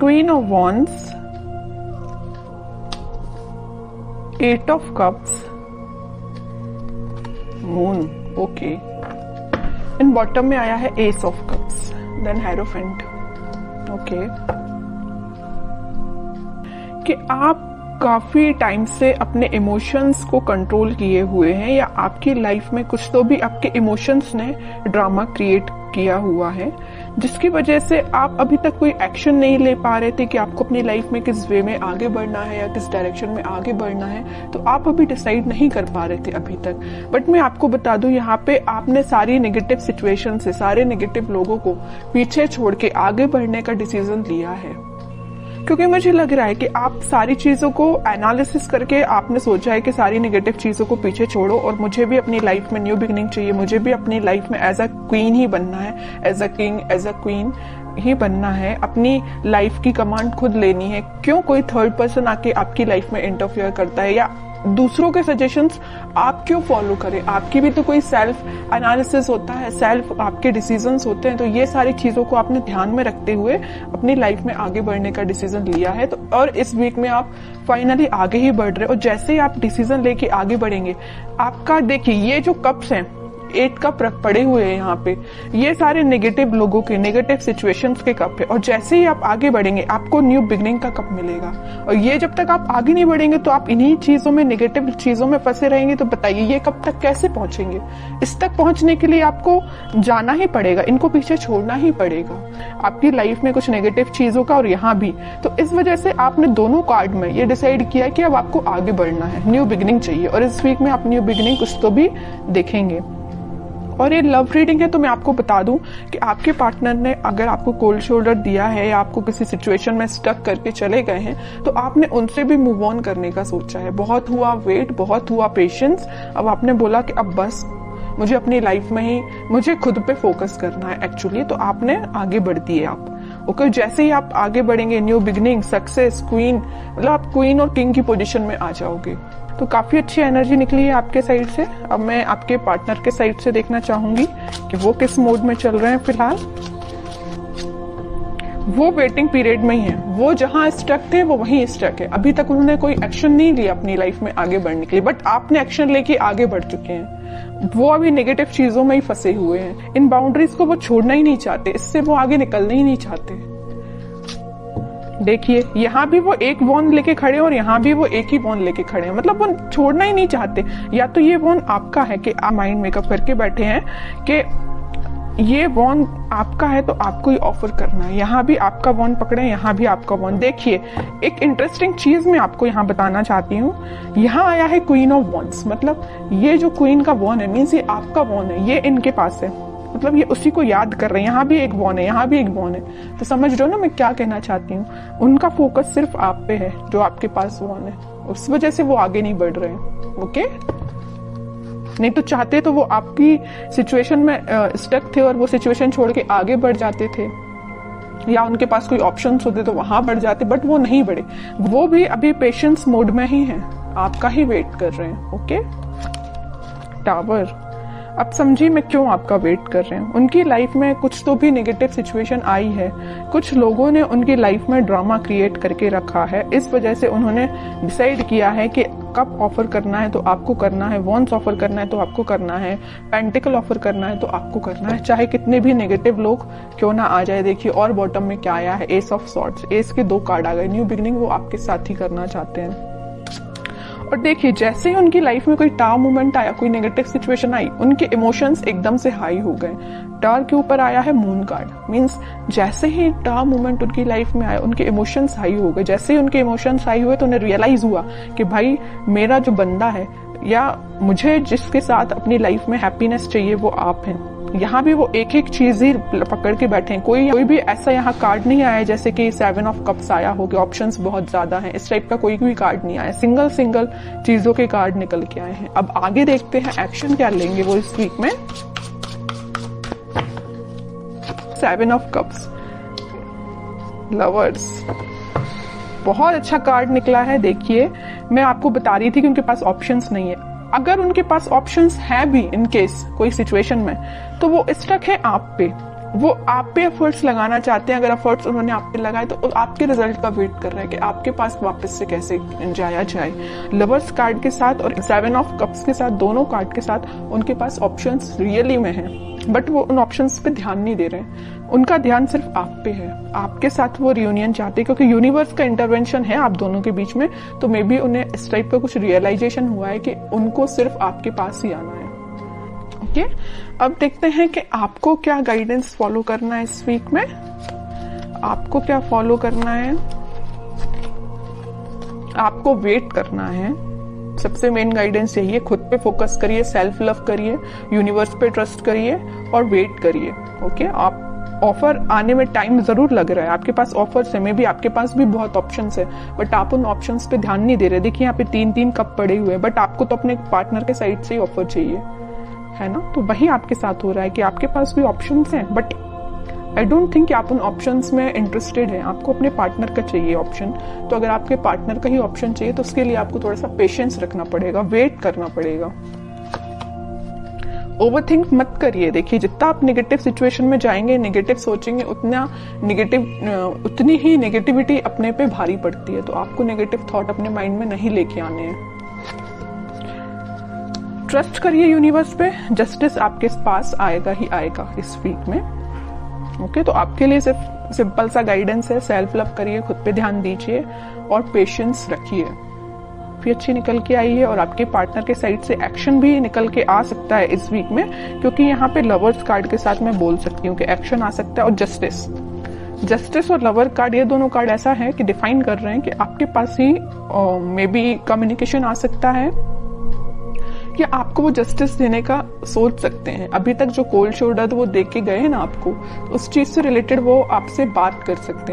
Queen of wands, 8 of cups, moon, okay. In bottom में आया है ace of cups, then hierophant, okay. कि आप काफी टाइम से अपने इमोशंस को कंट्रोल किए हुए हैं, या आपकी लाइफ में कुछ तो भी आपके इमोशंस ने ड्रामा क्रिएट किया हुआ है, जिसकी वजह से आप अभी तक कोई एक्शन नहीं ले पा रहे थे कि आपको अपनी लाइफ में किस वे में आगे बढ़ना है या किस डायरेक्शन में आगे बढ़ना है। तो आप अभी डिसाइड नहीं कर पा रहे थे अभी तक। बट मैं आपको बता दूं, यहाँ पे आपने सारी नेगेटिव सिचुएशन से, सारे नेगेटिव लोगों को पीछे छोड़ के आगे बढ़ने का डिसीजन लिया है। क्योंकि मुझे लग रहा है कि आप सारी चीजों को एनालिसिस करके आपने सोचा है कि सारी नेगेटिव चीजों को पीछे छोड़ो और मुझे भी अपनी लाइफ में न्यू बिगिनिंग चाहिए, मुझे भी अपनी लाइफ में एज अ क्वीन ही बनना है, as a king, as a queen ही बनना है, अपनी लाइफ की कमांड खुद लेनी है। क्यों कोई थर्ड पर्सन आके आपकी लाइफ में इंटरफेयर करता है, या दूसरों के सजेशंस आप क्यों फॉलो करें? आपकी भी तो कोई सेल्फ एनालिसिस होता है, सेल्फ आपके डिसीजंस होते हैं। तो ये सारी चीजों को आपने ध्यान में रखते हुए अपनी लाइफ में आगे बढ़ने का डिसीजन लिया है। तो और इस वीक में आप फाइनली आगे ही बढ़ रहे हो। और जैसे ही आप डिसीजन लेके आगे बढ़ेंगे, आपका देखिए ये जो कप्स हैं, 8 कप पड़े हुए हैं यहाँ पे, ये सारे नेगेटिव लोगों के, नेगेटिव सिचुएशंस के कप है। और जैसे ही आप आगे बढ़ेंगे, आपको न्यू बिगनिंग का कप मिलेगा। और ये जब तक आप आगे नहीं बढ़ेंगे तो आप इन्हीं चीजों में, नेगेटिव चीजों में फंसे रहेंगे। तो बताइए ये कब तक कैसे पहुंचेंगे? इस तक पहुंचने के लिए आपको जाना ही पड़ेगा, इनको पीछे छोड़ना ही पड़ेगा, आपकी लाइफ में कुछ नेगेटिव चीजों का और यहाँ भी। तो इस वजह से आपने दोनों कार्ड में ये डिसाइड किया कि अब आपको आगे बढ़ना है, न्यू बिगनिंग चाहिए। और इस वीक में आप न्यू बिगनिंग कुछ तो भी देखेंगे। और ये लव रीडिंग है, तो मैं आपको बता दूं कि आपके पार्टनर ने अगर आपको कोल्ड शोल्डर दिया है या आपको किसी सिचुएशन में स्टक करके चले गए हैं, तो आपने उनसे भी मूव ऑन करने का सोचा है। बहुत हुआ वेट, बहुत हुआ पेशेंस। अब आपने बोला कि अब बस मुझे अपनी लाइफ में ही, मुझे खुद पे फोकस करना है एक्चुअली। तो आपने आगे बढ़ दिए आप, ओके। जैसे ही आप आगे बढ़ेंगे, न्यू बिगनिंग, सक्सेस, क्वीन, मतलब आप क्वीन और किंग की पोजीशन में आ जाओगे। तो काफी अच्छी एनर्जी निकली है आपके साइड से। अब मैं आपके पार्टनर के साइड से देखना चाहूंगी कि वो किस मोड में चल रहे हैं फिलहाल। वो वेटिंग पीरियड में ही है, वो जहां स्टक थे वो वहीं स्टक है। अभी तक उन्होंने कोई एक्शन नहीं लिया अपनी लाइफ में आगे बढ़ने के लिए, बट आपने एक्शन लेके आगे बढ़ चुके हैं। वो अभी नेगेटिव चीजों में ही फंसे हुए हैं, इन बाउंड्रीज को वो छोड़ना ही नहीं चाहते, इससे वो आगे निकलना ही नहीं चाहते। देखिए यहाँ भी वो एक वॉन्ड लेके खड़े हैं और यहाँ भी वो एक ही वॉन्ड लेके खड़े हैं, मतलब वो छोड़ना ही नहीं चाहते। या तो ये वॉन्ड आपका है कि आप माइंड मेकअप करके बैठे हैं कि ये वॉन्ड आपका है तो आपको ही ऑफर करना है। यहाँ भी आपका वॉन्ड पकड़े, यहाँ भी आपका वॉन्ड। देखिए एक इंटरेस्टिंग चीज मैं आपको यहाँ बताना चाहती हूँ। यहाँ आया है क्वीन ऑफ वॉन्ड्स, मतलब ये जो क्वीन का वॉन्ड है मीन्स ये आपका वॉन्ड है, ये इनके पास है, मतलब ये उसी को याद कर रहे हैं। यहाँ भी एक वॉन है, यहाँ भी एक वॉन है। तो समझ रहे हो ना मैं क्या कहना चाहती हूँ? उनका फोकस सिर्फ आप पे है, जो आपके पास वॉन है, उस वजह से वो आगे नहीं बढ़ रहे हैं, ओके। नहीं तो चाहते तो वो आपकी सिचुएशन में स्टक थे और वो सिचुएशन छोड़ के आगे बढ़ जाते थे, या उनके पास कोई ऑप्शंस होते तो वहां बढ़ जाते, बट वो नहीं बढ़े। वो भी अभी पेशेंस मोड में ही है, आपका ही वेट कर रहे हैं, ओके। टावर, अब समझिए मैं क्यों आपका वेट कर रहे हैं। उनकी लाइफ में कुछ तो भी नेगेटिव सिचुएशन आई है, कुछ लोगों ने उनकी लाइफ में ड्रामा क्रिएट करके रखा है। इस वजह से उन्होंने डिसाइड किया है कि कप ऑफर करना है तो आपको करना है, वॉन्स ऑफर करना है तो आपको करना है, पेंटिकल ऑफर करना है तो आपको करना है, चाहे कितने भी नेगेटिव लोग क्यों ना आ जाए। देखिए और बॉटम में क्या आया है, एस ऑफ सॉर्ड्स, एस के 2 कार्ड आ गए। न्यू बिगनिंग वो आपके साथ ही करना चाहते हैं। और देखिए जैसे ही उनकी लाइफ में कोई टावर मोमेंट आया, कोई नेगेटिव सिचुएशन आई, उनके इमोशंस एकदम से हाई हो गए। टावर के ऊपर आया है मून कार्ड, मींस जैसे ही टावर मोमेंट उनकी लाइफ में आया, उनके इमोशंस हाई हो गए। जैसे ही उनके इमोशंस हाई हुए तो उन्हें रियलाइज हुआ कि भाई मेरा जो बंदा है, या मुझे जिसके साथ अपनी लाइफ में हैप्पीनेस चाहिए, वो आप हैं। यहाँ भी वो एक एक चीज ही पकड़ के बैठे हैं। कोई भी ऐसा यहाँ कार्ड नहीं आया जैसे कि 7 ऑफ कप्स आया हो कि ऑप्शंस बहुत ज्यादा हैं, इस टाइप का कोई भी कार्ड नहीं आया। सिंगल सिंगल चीजों के कार्ड निकल के आए हैं। अब आगे देखते हैं एक्शन क्या लेंगे वो इस वीक में। 7 ऑफ कप्स, लवर्स, बहुत अच्छा कार्ड निकला है। देखिए मैं आपको बता रही थी कि उनके पास ऑप्शंस नहीं है। अगर उनके पास ऑप्शंस है भी इन केस कोई सिचुएशन में, तो वो स्टक है आप पे। वो आप पे एफर्ट्स लगाना चाहते हैं। अगर एफर्ट्स उन्होंने आप पे लगाए तो आपके रिजल्ट का वेट कर रहे हैं कि आपके पास वापस से कैसे जाया जाए। लवर्स कार्ड के साथ और 7 ऑफ कप्स के साथ, दोनों कार्ड के साथ उनके पास ऑप्शंस रियली में हैं, बट वो उन ऑप्शंस पे ध्यान नहीं दे रहे हैं। उनका ध्यान सिर्फ आप पे है, आपके साथ वो रियूनियन चाहते हैं, क्योंकि यूनिवर्स का इंटरवेंशन है आप दोनों के बीच में। तो मे बी उन्हें इस टाइप का कुछ रियलाइजेशन हुआ है कि उनको सिर्फ आपके पास ही आना है। ओके, अब देखते हैं कि आपको क्या गाइडेंस फॉलो करना है इस वीक में। आपको क्या फॉलो करना है? आपको वेट करना है। सबसे मेन गाइडेंस यही है, खुद पे फोकस करिए, सेल्फ लव करिए, यूनिवर्स पे ट्रस्ट करिए और वेट करिए। ओके, आप ऑफर आने में टाइम जरूर लग रहा है, आपके पास ऑफर्स है, मे बी आपके पास भी बहुत ऑप्शंस है, बट आप उन ऑप्शंस पे ध्यान नहीं दे रहे। देखिए यहाँ पे 3-3 कप पड़े हुए हैं, बट आपको तो अपने पार्टनर के साइड से ही ऑफर चाहिए, है ना। तो वही आपके साथ हो रहा है कि आपके पास भी ऑप्शंस हैं, बट आई डोंट थिंक कि आप उन ऑप्शंस में इंटरेस्टेड हैं। आपको अपने पार्टनर का चाहिए ऑप्शन। तो अगर आपके पार्टनर का ही ऑप्शन चाहिए तो उसके लिए आपको थोड़ा सा पेशेंस रखना पड़ेगा, वेट करना पड़ेगा। ओवरथिंक मत करिए। देखिए, जितना आप नेगेटिव सिचुएशन में जाएंगे, नेगेटिव सोचेंगे, उतनी ही नेगेटिविटी अपने पे भारी पड़ती है। तो आपको नेगेटिव थॉट अपने माइंड में नहीं लेके आने हैं। ट्रस्ट करिए यूनिवर्स पे, जस्टिस आपके पास आएगा ही आएगा इस वीक में। ओके, तो आपके लिए सिर्फ सिंपल सा गाइडेंस है, सेल्फ लव करिए, खुद पे ध्यान दीजिए और पेशेंस रखिए। भी अच्छी निकल के आई है और आपके पार्टनर के साइड से एक्शन भी निकल के आ सकता है इस वीक में, क्योंकि यहाँ पे लवर्स कार्ड के साथ मैं बोल सकती हूँ कि एक्शन आ सकता है। और जस्टिस और लवर कार्ड, ये दोनों कार्ड ऐसा है कि डिफाइन कर रहे हैं कि आपके पास ही मे बी कम्युनिकेशन आ सकता है या आपको वो जस्टिस देने का सोच सकते हैं। अभी तक जो कोल्ड शोल्डर वो दे के गए हैं ना आपको, उस चीज से रिलेटेड वो आपसे बात कर सकते हैं।